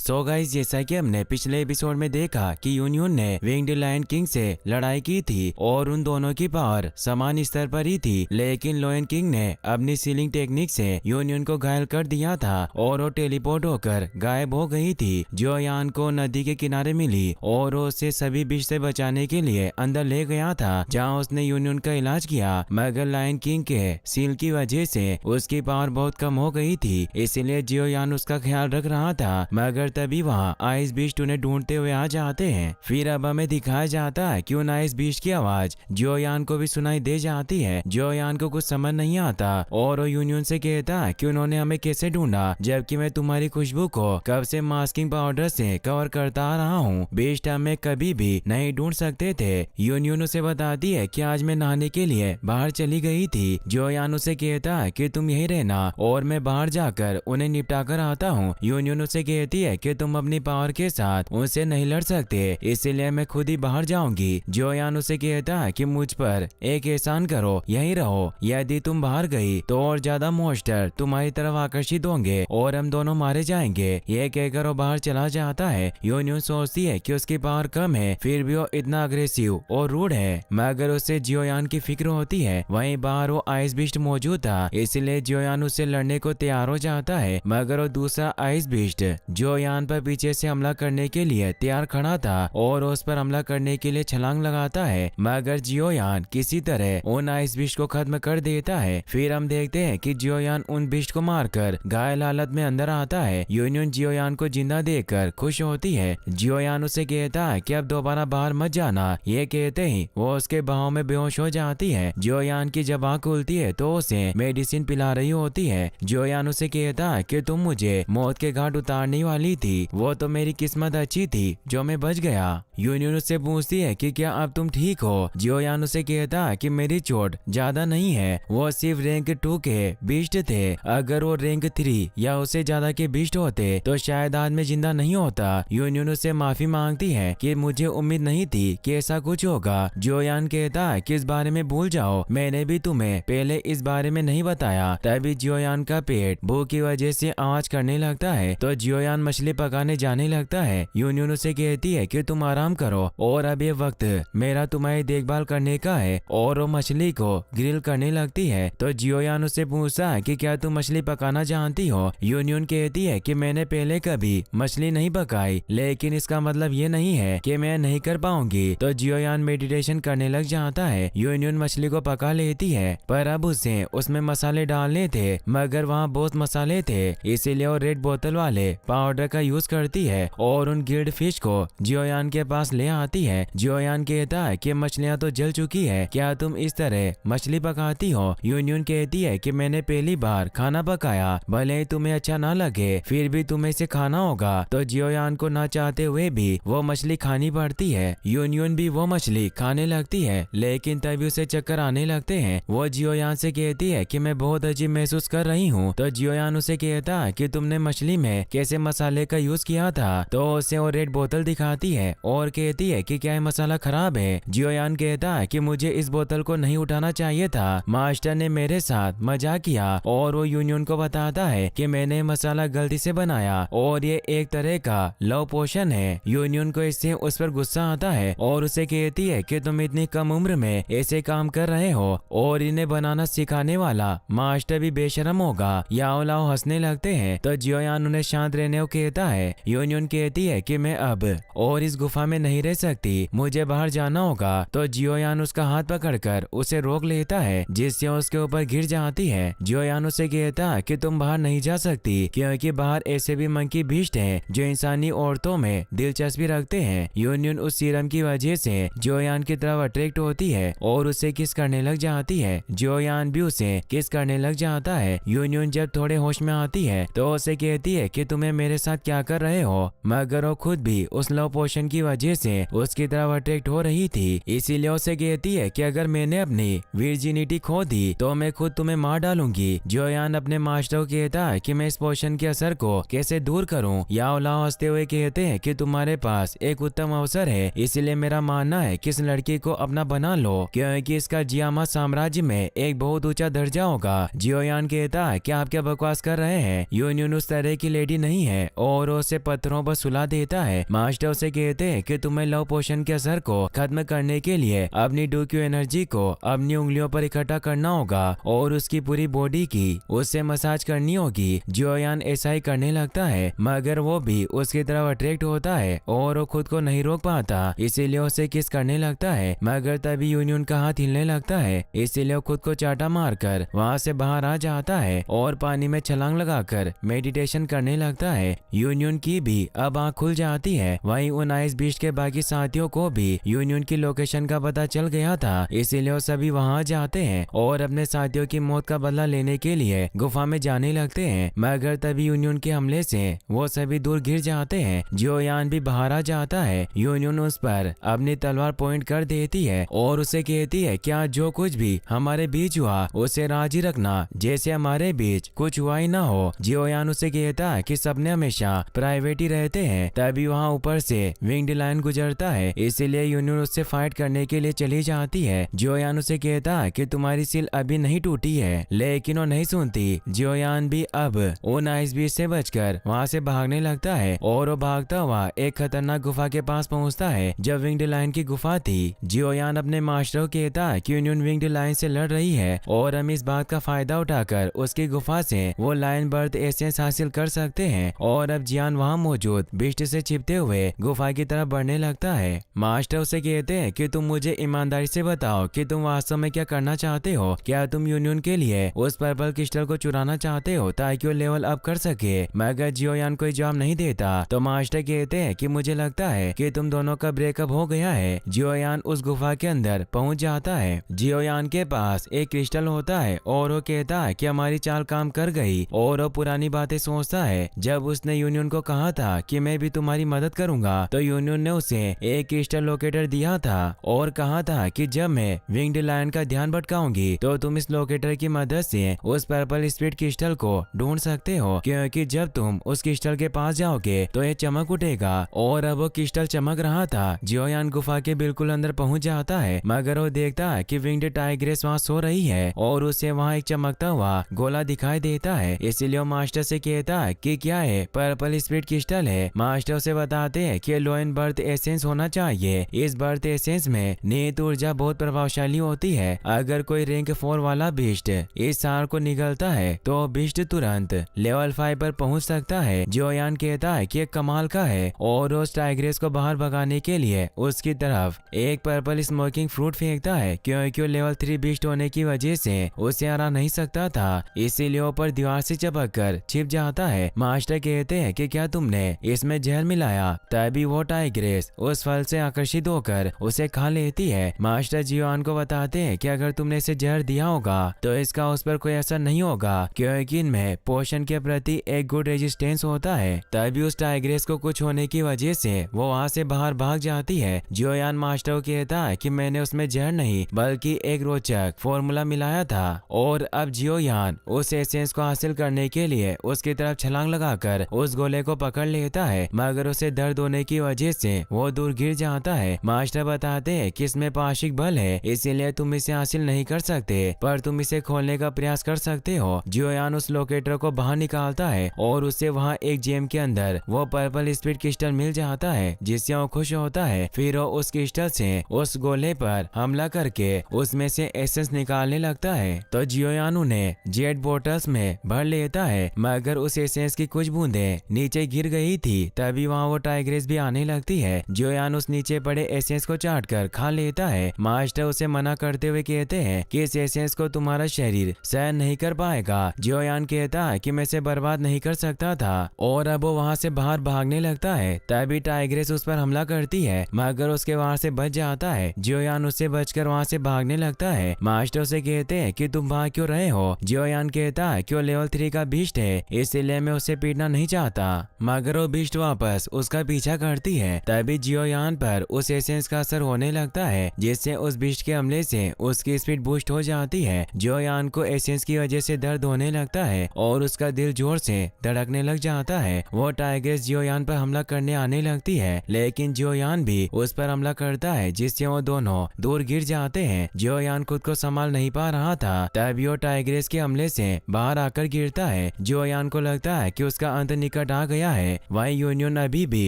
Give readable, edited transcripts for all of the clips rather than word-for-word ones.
So guys, जैसा कि हमने पिछले एपिसोड में देखा कि यूनियन ने विंग्ड लायन किंग से लड़ाई की थी और उन दोनों की पावर समान स्तर पर ही थी, लेकिन लायन किंग ने अपनी सीलिंग टेक्निक से यूनियन को घायल कर दिया था और वो टेलीपोर्ट होकर गायब हो गई थी। जो यान को नदी के किनारे मिली और उसे सभी विष से बचाने के लिए अंदर ले गया था, जहाँ उसने यूनियन का इलाज किया। मगर लायन किंग के सील की वजह से उसकी पावर बहुत कम हो गई थी, इसीलिए जियो यान उसका ख्याल रख रहा था। मगर तभी वहाँ आइस बीस्ट उन्हें ढूंढते हुए आ जाते हैं। फिर अब हमें दिखाया जाता है कि उन आइस बीस्ट की आवाज जियो यान को भी सुनाई दे जाती है। जियो यान को कुछ समझ नहीं आता और वो यूनियन से कहता है कि उन्होंने हमें कैसे ढूंढा, जबकि मैं तुम्हारी खुशबू को कब से मास्किंग पाउडर से कवर करता आ रहा हूँ। बीस्ट हमें कभी भी नहीं ढूंढ सकते थे। यूनियन उसे बताती है कि आज मैं नहाने के लिए बाहर चली गई थी। जियो यान उसे कहता है कि तुम यही रहना और मैं बाहर जाकर उन्हें निपटा कर आता हूँ। यूनियन उसे कहती है कि तुम अपनी पावर के साथ उनसे नहीं लड़ सकते, इसीलिए मैं खुद ही बाहर जाऊंगी। जियो यान उसे कहता है कि मुझ पर एक एहसान करो, यही रहो। यदि तुम बाहर गई तो और ज्यादा मॉन्स्टर तुम्हारी तरफ आकर्षित होंगे और हम दोनों मारे जाएंगे। यह कहकर वो बाहर चला जाता है। यूनियन सोचती है कि उसकी पावर कम है, फिर भी वो इतना अग्रेसिव और रूड है। मगर उसे जियो यान की फिक्र होती है। वहीं बाहर वो आइस बीस्ट मौजूद था, इसलिए जियो यान उससे लड़ने को तैयार हो जाता है। मगर वो दूसरा आइस बीस्ट जियो यान पर पीछे से हमला करने के लिए तैयार खड़ा था और उस पर हमला करने के लिए छलांग लगाता है। मगर जियो यान किसी तरह उन आइस बीस्ट को खत्म कर देता है। फिर हम देखते हैं कि जियो यान उन बीस्ट को मारकर घायल हालत में अंदर आता है। यूनियन जियो यान को जिंदा देखकर खुश होती है। जियो यान उसे कहता है कि अब दोबारा बाहर मत जाना। ये कहते ही वो उसके बाहों में बेहोश हो जाती है। जियो यान की जब आँख खुलती है तो उसे मेडिसिन पिला रही होती है। जियो यान उसे कहता है कि तुम मुझे मौत के घाट उतारने वाली थी, वो तो मेरी किस्मत अच्छी थी जो मैं बच गया। यूनियन उससे पूछती है कि क्या अब तुम ठीक हो। जियो यान उसे कहता है कि मेरी चोट ज्यादा नहीं है, वो सिर्फ रैंक 2 के बीस्ट थे। अगर वो रैंक 3 या उससे ज्यादा के बीस्ट होते तो शायद आज मैं जिंदा नहीं होता। यूनियन उससे माफी मांगती है कि मुझे उम्मीद नहीं थी कि ऐसा कुछ होगा। जियो यान कहता है कि इस बारे में भूल जाओ, मैंने भी तुम्हें पहले इस बारे में नहीं बताया। तभी जियो यान का पेट भूख की वजह से आवाज करने लगता है तो जियो यान मछली पकाने जाने लगता है। यूनियन उसे कहती है कि तुम आराम करो और अब ये वक्त मेरा तुम्हारी देखभाल करने का है, और वो मछली को ग्रिल करने लगती है। तो जियो यान उससे पूछता है कि क्या तुम मछली पकाना जानती हो। यूनियन कहती है कि मैंने पहले कभी मछली नहीं पकाई, लेकिन इसका मतलब ये नहीं है कि मैं नहीं कर पाऊंगी। तो जियो यान मेडिटेशन करने लग जाता है। यूनियन मछली को पका लेती है, पर अब उसे उसमें मसाले डालने थे, मगर वहाँ बहुत मसाले थे, इसीलिए वो रेड बोतल वाले पाउडर का यूज करती है और उन गिल्ड फिश को जियो यान के पास ले आती है। जियो यान कहता है कि मछलियाँ तो जल चुकी है, क्या तुम इस तरह मछली पकाती हो। यूनियन कहती है कि मैंने पहली बार खाना पकाया, भले ही तुम्हें अच्छा ना लगे, फिर भी तुम्हें इसे खाना होगा। तो जियो यान को ना चाहते हुए भी वो मछली खानी पड़ती है। यूनियन भी वो मछली खाने लगती है, लेकिन तभी उसे चक्कर आने लगते हैं। वो जियो यान से कहती है कि मैं बहुत अजीब महसूस कर रही हूँ। तो जियो यान उसे कहता है कि तुमने मछली में कैसे मसाले का यूज किया था। तो उसे वो रेड बोतल दिखाती है और कहती है कि क्या ये मसाला खराब है। जियो यान कहता है कि मुझे इस बोतल को नहीं उठाना चाहिए था, मास्टर ने मेरे साथ मजाक किया। और वो यूनियन को बताता है कि मैंने मसाला गलती से बनाया और ये एक तरह का लव पोशन है। यूनियन को इससे उस पर गुस्सा आता है और उसे कहती है कि तुम इतनी कम उम्र में ऐसे काम कर रहे हो और इन्हें बनाना सिखाने वाला मास्टर भी बेशरम होगा। याओ लाओ हंसने लगते हैं। तो जियो यान उन्हें शांत रहने को कहता है। यूनियन कहती है कि मैं अब और इस गुफा में नहीं रह सकती, मुझे बाहर जाना होगा। तो जियो यान उसका हाथ पकड़कर उसे रोक लेता है, जिससे उसके ऊपर गिर जाती है। जियो यान उसे कहता है कि तुम बाहर नहीं जा सकती, क्योंकि बाहर ऐसे भी मंकी बीस्ट हैं जो इंसानी औरतों में दिलचस्पी रखते हैं। यूनियन उस सीरम की वजह से जियो यान की तरफ अट्रैक्ट होती है और उसे किस करने लग जाती है। जियो यान भी उसे किस करने लग जाता है। यूनियन जब थोड़े होश में आती है तो उसे कहती है कि तुम्हें मेरे साथ क्या कर रहे हो, मगर वो खुद भी उस लव पोशन की वजह से उसकी तरफ अट्रैक्ट हो रही थी। इसीलिए उसे कहती है कि अगर मैंने अपनी वर्जिनिटी खो दी तो मैं खुद तुम्हें मार डालूंगी। जियो यान अपने मास्टर को कहता है कि मैं इस पोशन के असर को कैसे दूर करूं। याओ लाओ हंसते हुए कहते हैं कि तुम्हारे पास एक उत्तम अवसर है, इसलिए मेरा मानना है कि इस लड़की को अपना बना लो, क्योंकि इसका जियामा साम्राज्य में एक बहुत ऊंचा दर्जा होगा। जियो यान कहता है कि आप क्या बकवास कर रहे हैं, यूनियन उस तरह की लेडी नहीं है और उसे पत्थरों पर सुला देता है। मास्टर उसे कहते हैं कि तुम्हें लव पोशन के असर को खत्म करने के लिए अपनी डूक्यू एनर्जी को अपनी उंगलियों पर इकट्ठा करना होगा और उसकी पूरी बॉडी की उससे मसाज करनी होगी। जियोयान ऐसा ही करने लगता है मगर वो भी उसकी तरफ अट्रैक्ट होता है और वो खुद को नहीं रोक पाता, इसीलिए उसे किस करने लगता है। मगर तभी यूनियन का हाथ हिलने लगता है, इसीलिए वो खुद को चाटा मारकर वहाँ से बाहर आ जाता है और पानी में छलांग लगाकर मेडिटेशन करने लगता है। यूनियन की भी अब आँख खुल जाती है। वहीं उन आइस बीस्ट के बाकी साथियों को भी यूनियन की लोकेशन का पता चल गया था, इसीलिए वो सभी वहाँ जाते हैं और अपने साथियों की मौत का बदला लेने के लिए गुफा में जाने लगते हैं। मगर तभी यूनियन के हमले से वो सभी दूर गिर जाते हैं। जियोयान भी बाहर आ जाता है। यूनियन उस पर अपनी तलवार पॉइंट कर देती है और उसे कहती है क्या जो कुछ भी हमारे बीच हुआ उसे राजी रखना, जैसे हमारे बीच कुछ हुआ ही ना हो। जियोयान उसे कहता है कि सबने हमेशा प्राइवेट ही रहते हैं। तभी वहाँ ऊपर से विंग्ड लायन गुजरता है, इसीलिए यूनियन उससे फाइट करने के लिए चली जाती है। जियोयान उसे कहता है कि तुम्हारी सील अभी नहीं टूटी है, लेकिन वो नहीं सुनती। जियोयान भी अब उन आइस बीच से बचकर वहाँ से भागने लगता है और वो भागता हुआ एक खतरनाक गुफा के पास पहुँचता है जो विंग्ड लायन की गुफा थी। जियोयान अपने मास्टर को कहता है कि यूनियन विंग्ड लायन से लड़ रही है और हम इस बात का फायदा उठाकर उसकी गुफा से वो लायन बर्थ एसेंस हासिल कर सकते हैं। और अब जियान वहाँ मौजूद बिस्ट से छिपते हुए गुफा की तरफ बढ़ने लगता है। मास्टर उसे कहते हैं कि तुम मुझे ईमानदारी से बताओ कि तुम वास्तव में क्या करना चाहते हो। क्या तुम यूनियन के लिए उस पर्पल क्रिस्टल को चुराना चाहते हो ताकि वो लेवल अप कर सके। मगर जियोयान कोई जवाब नहीं देता तो मास्टर कहते हैं कि मुझे लगता है कि तुम दोनों का ब्रेकअप हो गया है। जियोयान उस गुफा के अंदर पहुंच जाता है। जियोयान के पास एक क्रिस्टल होता है और वो कहता है कि हमारी चाल काम कर गई और वो पुरानी बातें सोचता है। जब उसने यूनियन को कहा था कि मैं भी तुम्हारी मदद करूंगा तो यूनियन ने उसे एक क्रिस्टल लोकेटर दिया था और कहा था कि जब मैं विंग्ड लायन का ध्यान भटकाऊंगी तो तुम इस लोकेटर की मदद से उस पर्पल स्पिरिट क्रिस्टल को ढूंढ सकते हो, क्योंकि जब तुम उस क्रिस्टल के पास जाओगे तो ये चमक उठेगा। और अब वो क्रिस्टल चमक रहा था। जियोयान गुफा के बिल्कुल अंदर पहुंच जाता है मगर वो देखता है कि विंग्ड टाइग्रेस वहाँ सो रही है और उसे वहाँ एक चमकता हुआ गोला दिखाई देता है। इसीलिए वो मास्टर से कहता है कि क्या है पर्पल स्पिरिट क्रिस्टल है। मास्टर उसे बताते हैं कि लोइन बर्थ एसेंस होना चाहिए। इस बर्थ एसेंस में नीत ऊर्जा बहुत प्रभावशाली होती है। अगर कोई रैंक 4 वाला बिस्ट इस सार को निगलता है तो बिस्ट तुरंत लेवल 5 पर पहुंच सकता है। जियोयान कहता है कि कमाल का है और उस टाइग्रेस को बाहर भगाने के लिए उसकी तरफ एक पर्पल स्मोकिंग फ्रूट फेंकता है, क्योंकि वो लेवल 3 बिस्ट होने की वजह से उसे हरा नहीं सकता था, इसीलिए ऊपर दीवार से चिपक कर छिप जाता है। मास्टर कहते हैं कि क्या तुमने इसमें जहर मिलाया। तभी वो टाइग्रेस उस फल से आकर्षित होकर उसे खा लेती है। मास्टर जियोयान को बताते हैं कि अगर तुमने इसे जहर दिया होगा तो इसका उस पर कोई असर नहीं होगा, क्योंकि इनमें पोषण के प्रति एक गुड रेजिस्टेंस होता है। तभी उस टाइग्रेस को कुछ होने की वजह से वो वहाँ से बाहर भाग जाती है। जियोयान मास्टर को कहता है कि मैंने उसमें जहर नहीं बल्कि एक रोचक फॉर्मूला मिलाया था। और अब जियोयान उस एसेंस को हासिल करने के लिए उसकी तरफ छलांग लगाकर उस गोले को पकड़ लेता है, मगर उसे दर्द होने की वजह से वो दूर गिर जाता है। मास्टर बताते हैं कि इसमें पाशिक बल है, इसीलिए तुम इसे हासिल नहीं कर सकते, पर तुम इसे खोलने का प्रयास कर सकते हो। जियोयान उस लोकेटर को बाहर निकालता है और उसे वहाँ एक जेम के अंदर वो पर्पल स्पिरिट क्रिस्टल मिल जाता है, जिससे वो खुश होता है। फिर वो उस क्रिस्टल से उस गोले पर हमला करके उसमें से एसेंस निकालने लगता है। तो जियोयान उन्हें जेट बोटल्स में भर लेता है, मगर उस एसेंस की कुछ बूंदें नीचे गिर गई थी। तभी वहाँ वो टाइग्रेस भी आने लगती है। जियोयान उस नीचे पड़े एसेंस को चाट कर खा लेता है। मास्टर उसे मना करते हुए कहते हैं कि इस एसेंस को तुम्हारा शरीर सहन नहीं कर पाएगा। जियोयान कहता है कि मैं इसे बर्बाद नहीं कर सकता था और अब वो वहाँ से बाहर भागने लगता है। तभी टाइग्रेस उस पर हमला करती है, मगर उसके वहाँ से बच जाता है। जियोयान उससे बचकर वहाँ से भागने लगता है। मास्टर उसे कहते हैं कि तुम भाग क्यों रहे हो। जियोयान कहता है कि वो लेवल 3 का बीस्ट है, इसलिए मैं उसे पीटना नहीं चाहता, मगर वो बीस्ट वापस उसका पीछा करती है। तभी जियोयान पर उस एसेंस का असर होने लगता है, जिससे उस बीस्ट के हमले से उसकी स्पीड बूस्ट हो जाती है। जियोयान को एसेंस की वजह से दर्द होने लगता है और उसका दिल जोर से धड़कने लग जाता है। वो टाइग्रेस जियोयान पर हमला करने आने लगती है, लेकिन जियोयान भी उस पर हमला करता है, जिससे वो दोनों दूर गिर जाते हैं। जियोयान खुद को संभाल नहीं पा रहा था, तभी वो टाइग्रेस के हमले से बाहर आकर गिरता है। जियोयान को लगता है कि उसका अंत निकट संकट आ गया है। वहीं यूनियन अभी भी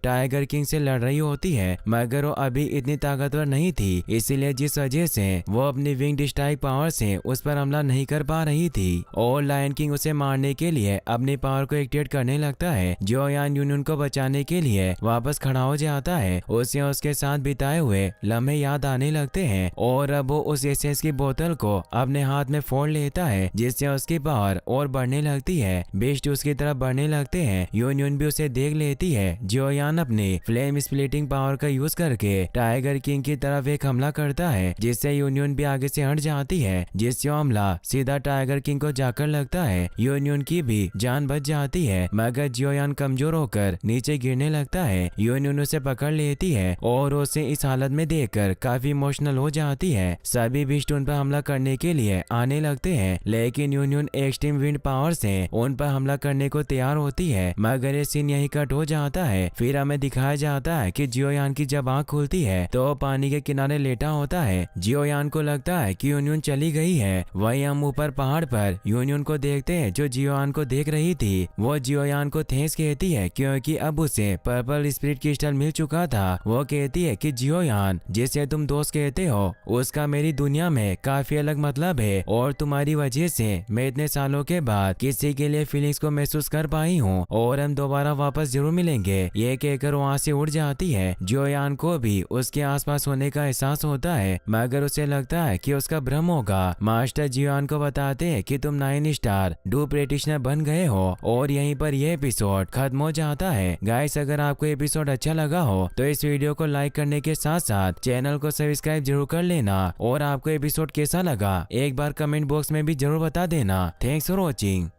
टाइगर किंग से लड़ रही होती है, मगर वो अभी इतनी ताकतवर नहीं थी, इसीलिए जिस वजह से वो अपनी विंग्ड स्ट्राइक पावर से उस पर हमला नहीं कर पा रही थी और लायन किंग उसे मारने के लिए अपनी पावर को एक्टिवेट करने लगता है। जियोयान यूनियन को बचाने के लिए वापस खड़ा हो जाता है। उसे उसके साथ बिताए हुए लम्हे याद आने लगते हैं और अब वो उस एसेंस की बोतल को अपने हाथ में फोड़ लेता है, जिससे उसकी पावर और बढ़ने लगती है। बीस्ट उसकी तरफ बढ़ने लगते हैं। यूनियन भी उसे देख लेती है। जियोयान अपनी फ्लेम स्प्लिटिंग पावर का यूज करके टाइगर किंग की तरफ एक हमला करता है, जिससे यूनियन भी आगे से हट जाती है, जिससे हमला सीधा टाइगर किंग को जाकर लगता है। यूनियन की भी जान बच जाती है, मगर जियोयान कमजोर होकर नीचे गिरने लगता है। यूनियन उसे पकड़ लेती है और उसे इस हालत में देखकर काफी इमोशनल हो जाती है। सभी बीस्ट उन पर हमला करने के लिए आने लगते हैं, लेकिन यूनियन एक्सट्रीम विंड पावर से उन पर हमला करने को तैयार होती है, मगर ये सीन यही कट हो जाता है। फिर हमें दिखाया जाता है कि जियोयान की जब आँख खुलती है तो पानी के किनारे लेटा होता है। जियोयान को लगता है कि यूनियन चली गई है। वहीं हम ऊपर पहाड़ पर यूनियन को देखते हैं, जो जियोयान को देख रही थी। वो जियोयान को थैंक्स कहती है क्योंकि अब उसे पर्पल स्पिरिट क्रिस्टल मिल चुका था। वो कहती है कि जियोयान, जिसे तुम दोस्त कहते हो, उसका मेरी दुनिया में काफी अलग मतलब है और तुम्हारी वजह से मैं इतने सालों के बाद किसी के लिए फीलिंग्स को महसूस कर पाई हूँ और हम दोबारा वापस जरूर मिलेंगे। ये कहकर वहाँ से उड़ जाती है। जियोयान को भी उसके आसपास होने का एहसास होता है, मगर उसे लगता है कि उसका भ्रम होगा। मास्टर जियोयान को बताते हैं कि तुम 9 स्टार डू प्रैक्टिशनर बन गए हो और यहीं पर यह एपिसोड खत्म हो जाता है। गाइस, अगर आपको एपिसोड अच्छा लगा हो तो इस वीडियो को लाइक करने के साथ साथ चैनल को सब्सक्राइब जरूर कर लेना और आपको एपिसोड कैसा लगा एक बार कमेंट बॉक्स में भी जरूर बता देना। Thanks for watching.